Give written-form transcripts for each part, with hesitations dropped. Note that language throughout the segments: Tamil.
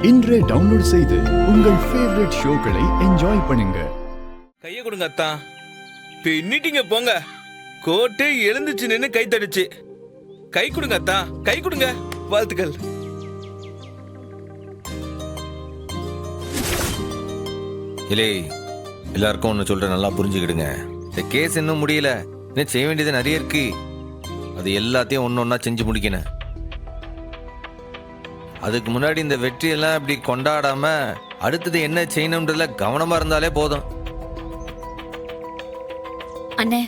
இன்றே டவுன்லோட் செய்து உங்கள் ஃபேவரட் ஷோக்களை என்ஜாய் பண்ணுங்க. கையை கொடுங்க அத்தா. பின்னிட்டீங்க போங்க. கோட்டை எழுந்துச்சு நின்று கை தடிச்சு. கை கொடுங்க அத்தா, கை கொடுங்க. வாழ்த்துக்கள். இல்லை, எல்லாருக்கும் ஒன்று சொல்ற நல்லா புரிஞ்சுக்கிடுங்க. இந்த கேஸ் இன்னும் முடியல, இன்னும் செய்ய வேண்டியது நிறைய இருக்கு. அது எல்லாத்தையும் ஒன்று ஒன்றா செஞ்சு முடிக்கணும். அதுக்கு முன்னாடி இந்த வெற்றியெல்லாம் இப்படி கொண்டாடாம அடுத்தது என்ன செய்யணும்ன்றதுல கவனமா இருந்தாலே போதும். அண்ணே,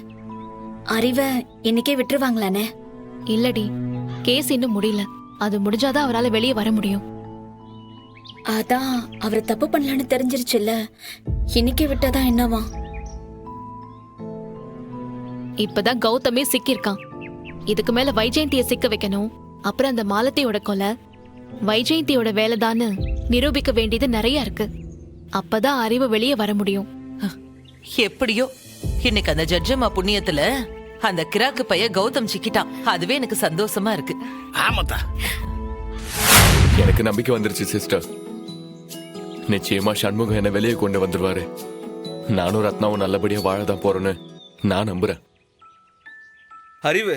அறிவை இன்னைக்கே விட்டுருவாங்களாண்ணே? இல்லடி, கேஸ் இன்னும் முடியல. அது முடிஞ்சாதான் அவரால் வெளியே வர முடியும். அதான் அவர் தப்பு பண்ணலான்னு தெரிஞ்சிருச்சுல்ல, இன்னைக்கே விட்டாதான் என்னவா? இப்பதான் கௌதமே சிக்கியிருக்கான். இதுக்கு மேல வைஜெயந்தியை சிக்க வைக்கணும். அப்புறம் அந்த மாலத்தையோட கொலை வைஜெயந்தியோட வேலைதான்னு நிரூபிக்க வேண்டியது நிறைய இருக்கு. அப்பதான் அறிவு வெளியே வர முடியும். எப்படியோ இன்னைக்கு அந்த ஜட்ஜம்மா புண்ணியத்துல அந்த கிராக்கு பைய கௌதம் சிக்கிட்டான். அதுவே எனக்கு சந்தோஷமா இருக்கு. ஆமாத்தா, எனக்கு நம்பிக்கை வந்துருச்சு சிஸ்டர். நிச்சயமா சண்முகம் என்ன வெளியே கொண்டு வந்துருவாரு. நானும் ரத்னாவும் நல்லபடியா வாழதான் போறேன்னு நான் நம்புறேன். அறிவு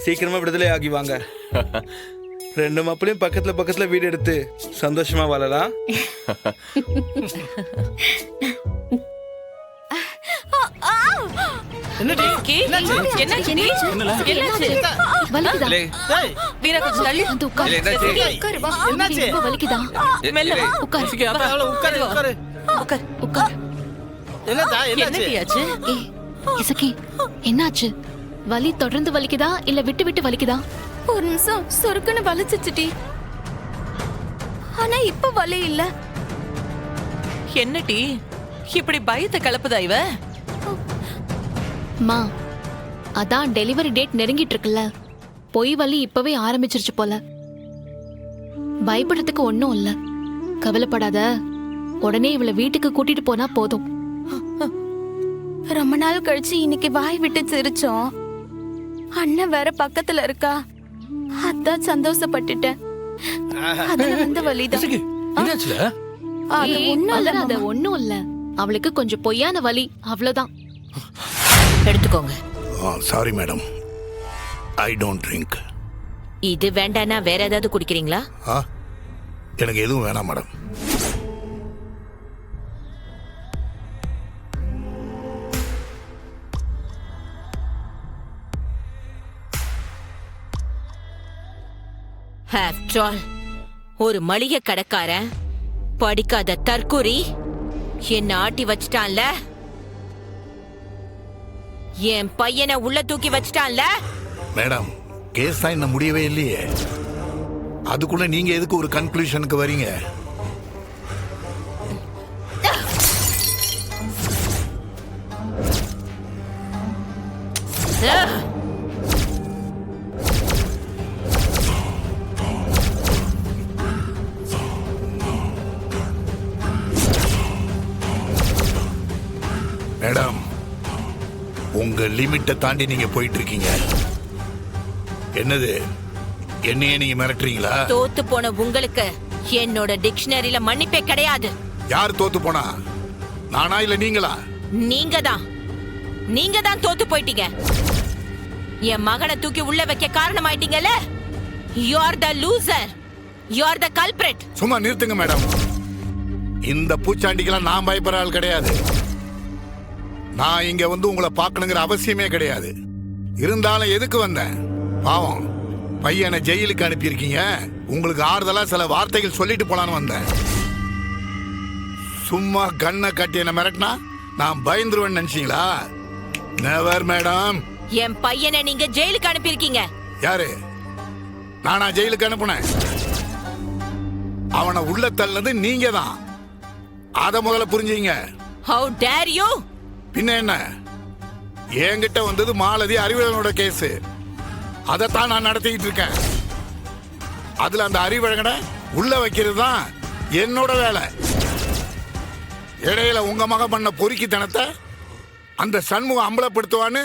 சீக்கிரமா விடுதலை ஆகி வாங்க. ரெண்டு மாப்பிளையும் பக்கத்துல பக்கத்துல வீடு எடுத்து சந்தோஷமா வாழலாம். வீரா கொஞ்சம் தள்ளி வந்து உட்காரு. உட்காரு, வா. ரொம்ப வலிக்குதா? உட்காரு. உட்காரு. என்னடியாச்சு? ஏய், இசக்கி, என்னாச்சு? வலி தொடர்ந்து வலிக்குதா இல்ல விட்டு விட்டு வலிக்குதா? ஒரு நிமிஷம் சொருக்குன்னு வலிச்சிச்சுட்டி. ஆனா இப்ப வலி இல்ல. என்னடி இப்படி பயத்தை கலப்புதா இவ? மா, அதான் டெலிவரி டேட் நெருங்கிட்டு இருக்குல்ல, பொய் வலி இப்பவே ஆரம்பிச்சிருச்சு போல. பயப்படுறதுக்கு ஒண்ணும் இல்ல, கவலைப்படாத. உடனே இவளை வீட்டுக்கு கூட்டிட்டு போனா போதும். ரொம்ப நாள் கழிச்சு இன்னைக்கு வாய் விட்டு சிரிச்சோம். அண்ணன் வேற பக்கத்துல இருக்கா, அதான் சந்தோஷப்பட்டுட்டேன். அதுல வந்து வலிதான். அது ஒண்ணும் இல்ல, அவளுக்கு கொஞ்சம் பொய்யான வலி, அவ்வளவுதான். எடுத்துக்கோங்க. Sorry madam, I don't drink. இது வேண்டானா வேற ஏதாவது குடிக்கிறீங்களா? எனக்கு எதுவும் வேணாம் மேடம். After all, ஒரு மளிகை கடைக்காரன் படிக்காத தற்குறி என்ன ஆட்டி வச்சிட்டான்ல, என் பையனை உள்ள தூக்கி வச்சிட்டான்ல. மேடம், கேஸ் தான் இன்னும் முடியவே இல்லையே, அதுக்குள்ள நீங்க எதுக்கு ஒரு கன்க்ளூஷனுக்கு வரீங்க? மேடம், உங்க லிமிட்டை தாண்டி நீங்க போயிட்டு இருக்கீங்க. என்னது, என்னையே நீங்க மிரட்டுறீங்களா? தோத்து போன உங்களுக்கு என்னோட டிக்ஷனரியில மன்னிப்பே கிடையாது. யார் தோத்து போனா, நானா இல்ல நீங்களா? நீங்க தான் தோத்து போயிட்டீங்க. என் மகனை தூக்கி உள்ள வைக்க காரணமாயிட்டீங்கல்ல. You are the loser. You are the culprit. சும்மா நிறுத்துங்க மேடம். இந்த பூச்சாண்டிக்கெல்லாம் நான் பயப்படுற ஆள் கிடையாது. நான் இங்க வந்து உங்களை பார்க்கணுங்கிற அவசியமே கிடையாது. இருந்தாலும் எதுக்கு வந்தேன்? பாவம் பையனை ஜெயிலுக்கு அனுப்பியிருக்கீங்க, உங்களுக்கு ஆறுதலா சில வார்த்தைகள் சொல்லிட்டு போலான்னு வந்தேன். சும்மா கண்ணை கட்டி என்ன மிரட்டினா நான் பயந்துருவேன்னு நினைச்சீங்களா? Never madam. என் பையனை நீங்க ஜெயிலுக்கு அனுப்பியிருக்கீங்க. யாரு? நானா ஜெயிலுக்கு அனுப்புனேன்? அவனை உள்ள தள்ளது நீங்க தான். அத முதல்ல புரிஞ்சுங்க. How dare you? பின்ன என்ன, என்கிட்ட வந்தது மாலதி அறிவழகனோட கேஸ். அதைத்தான் நான் நடத்திக்கிட்டு இருக்கேன். அதுல அந்த அறிவழகனை உள்ள வைக்கிறது தான் என்னோட வேலை. இடையில உங்க மகன் பண்ண பொறுக்கித்தனத்தை அந்த சண்முகம் அம்பலப்படுத்துவான்னு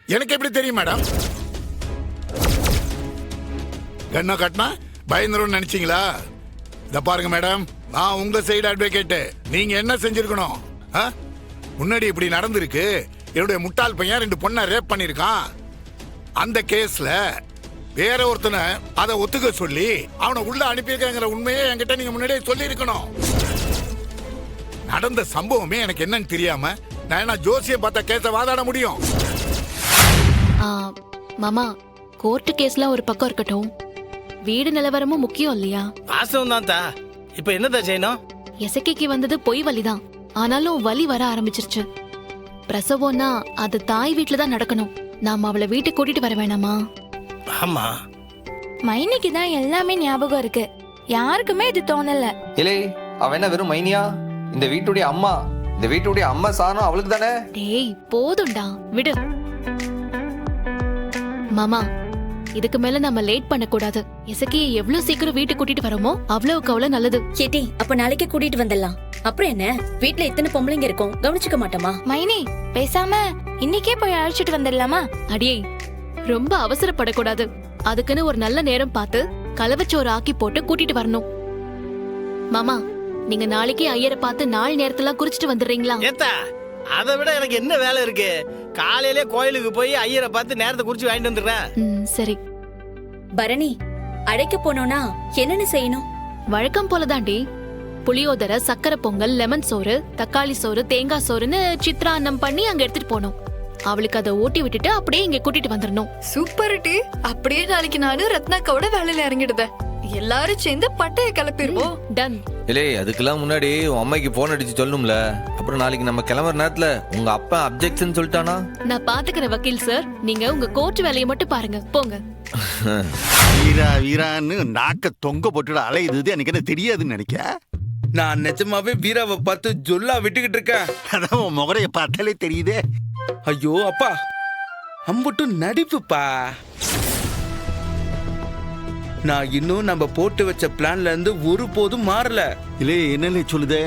எனக்கு எப்படி தெரியும் மேடம்? கண்ணை கட்டினா பயந்துரும் நினைச்சீங்களா? இந்த பாருங்க மேடம், நான் உங்க சைடு அட்வொகேட். நீங்க என்ன செஞ்சிருக்கணும்? ஆ? முன்னாடி இப்படி நடந்திருக்கு. என்னுடைய முட்டாள் பையன் 2 பொண்ணை ரேப் பண்ணிருக்கான். அந்த கேஸ்ல வேற ஒருத்தனை அதை ஒத்துக்க சொல்லி அவனை உள்ள அனுப்பியிருக்காங்கிற உண்மையை என்கிட்ட நீங்க முன்னாடியே சொல்லி இருக்கணும். நடந்த சம்பவமே எனக்கு என்னன்னு தெரியாம நான் என்ன ஜோசியம் பார்த்த கேஸை வாதாட முடியும்? ஆ, மாமா கோர்ட்டு கேஸ்லாம் ஒரு பக்கம் இருக்கட்டும், வீடு நிலவரமும் முக்கியம் இல்லையா? வாசம் தான் தா. இப்ப என்னதா செய்யணும்? எசக்கிக்கு வந்தது பொய் வலிதான், ஆனாலும் வலி வர ஆரம்பிச்சிருச்சு. பிரசவம்னா அது தாய் வீட்டுல தான் நடக்கணும். நாம அவளை வீட்டுக்கு கூட்டிட்டு வர வேணாமா? ஆமா, மைனிக்கு தான் எல்லாமே ஞாபகம் இருக்கு, யாருக்குமே இது தோணல. இலே அவ என்ன வெறும் மைனியா? இந்த வீட்டுடைய அம்மா. இந்த வீட்டுடைய அம்மா சாணம் அவளுக்கு தானே. டேய் போதும்டா, விடு. மாமா இதுக்கு மேல நம்ம லேட் பண்ண கூடாது. எசக்கியை எவ்வளவு சீக்கிரம் வீட்டுக்கு கூட்டிட்டு வரோமோ அவ்வளவுக்கு அவ்வளவு நல்லது. கேட்டி, அப்ப நாளைக்கே கூட்டிட்டு வந்துடலாம். அப்புறம் என்ன, வீட்ல எத்தனை பொம்பளைங்க இருக்கும், கவனிச்சுக்க மாட்டோமா? மைனி பேசாம இன்னைக்கே போய் அழைச்சிட்டு வந்துடலாமா? அடியே ரொம்ப அவசரப்படக்கூடாது. அதுக்குன்னு ஒரு நல்ல நேரம் பார்த்து கலவச்சோறு ஆக்கி போட்டு கூட்டிட்டு வரணும். மாமா நீங்க நாளைக்கே ஐயரை பார்த்து நாள் நேரத்துல குறிச்சிட்டு வந்துடுறீங்களா? ஏத்தா அதை விட எனக்கு என்ன வேலை இருக்கு? காலையிலே கோயிலுக்கு போய் ஐயரை பார்த்து நேரத்தை குறிச்சு வாங்கிட்டு வந்துடுறேன். சரி. பரணி, அழைக்க போனோம்னா என்னன்னு செய்யணும்? வழக்கம் போலதாண்டி. புளியோதரை, சக்கரை பொங்கல், லெமன் சோறு, தக்காளி சோறு, தேங்காய் சோறுன்னு சித்ரான்னம் பண்ணி அங்க எடுத்துட்டு போனோம். அவளுக்கு அதை ஊட்டி விட்டுட்டு அப்படியே இங்க கூட்டிட்டு வந்துடணும். சூப்பர் டி. அப்படியே நாளைக்கு நானும் ரத்னாக்காவோட வேலையில இறங்கிடுவேன். எல்லாரும் சேர்ந்து பட்டைய கிளப்பிடுவோம். டன். இலே அதுக்கெல்லாம் முன்னாடி உன் அம்மைக்கு போன் அடிச்சு சொல்லணும்ல. அப்புறம் நாளைக்கு நம்ம கிளம்புற நேரத்துல உங்க அப்பா அப்ஜெக்ஷன் சொல்லிட்டானா? நான் பாத்துக்கிறேன் வக்கீல் சார், நீங்க உங்க கோர்ட் வேலையை மட்டும் பாருங்க, போங்க. வீரா வீரான்னு நாக்க தொங்க போட்டுட அலையுது. எனக்கு என்ன தெரியாதுன்னு நினைக்க? நான் நிஜமாவே வீராவை பார்த்து ஜொல்லா விட்டுக்கிட்டு இருக்கேன். அதான் உன் முகரைய பார்த்தாலே தெரியுதே. ஐயோ அப்பா, அம்புட்டு நடிப்புப்பா. நான் இன்னும் நம்ம போட்டு வச்ச பிளான்ல இருந்து ஒருபோதும் மாறல. இல்லே என்னலே சொல்லுதே?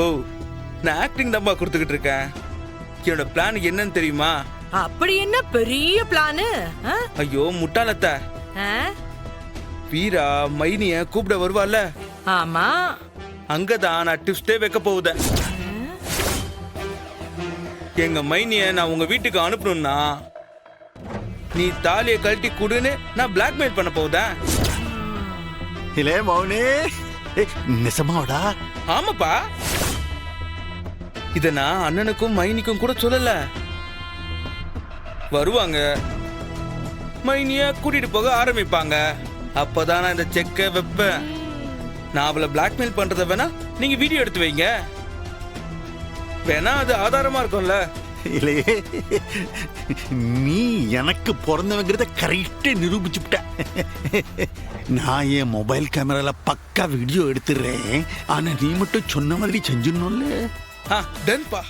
ஓ, நான் ஆக்டிங் தான்ப்பா கொடுத்துக்கிட்டு இருக்கேன். என்னோட பிளான் என்னன்னு தெரியுமா? அப்படி என்ன பெரிய பிளானு? ஐயோ முட்டாளத்த, வீரா மைனிய கூப்பிட வருவால, ஆமா, அங்கதான் நான் டிப்ஸ்டே வைக்க போகுதேன். எங்க மைனிய நான் உங்க வீட்டுக்கு அனுப்பணும்னா நீ தாலியை கழட்டி கொடுன்னு நான் பிளாக்மெயில் பண்ண போகுதேன். இல்லே மௌனே, நிசமாவடா? ஆமாப்பா, இத நான் அண்ணனுக்கும் மைனிக்கும் கூட சொல்லல. வருவாங்க, மைனிய கூட்டிட்டு போக ஆரம்பிப்பாங்க. அப்பதான் நான் இந்த செக்க வைப்பேன். நான் அவளை பிளாக்மெயில் பண்றத வேணா நீங்க வீடியோ எடுத்து வைங்க, வேணா அது ஆதாரமா இருக்கும்ல. இல்லே நீ எனக்கு பிறந்தவங்கிறத கரெக்டா நிரூபிச்சுட்ட. நான் என் மொபைல் கேமரால பக்கா வீடியோ எடுத்துடுறேன். ஆனா நீ மட்டும் சொன்ன மாதிரி செஞ்சிடணும்ல. டன்பா.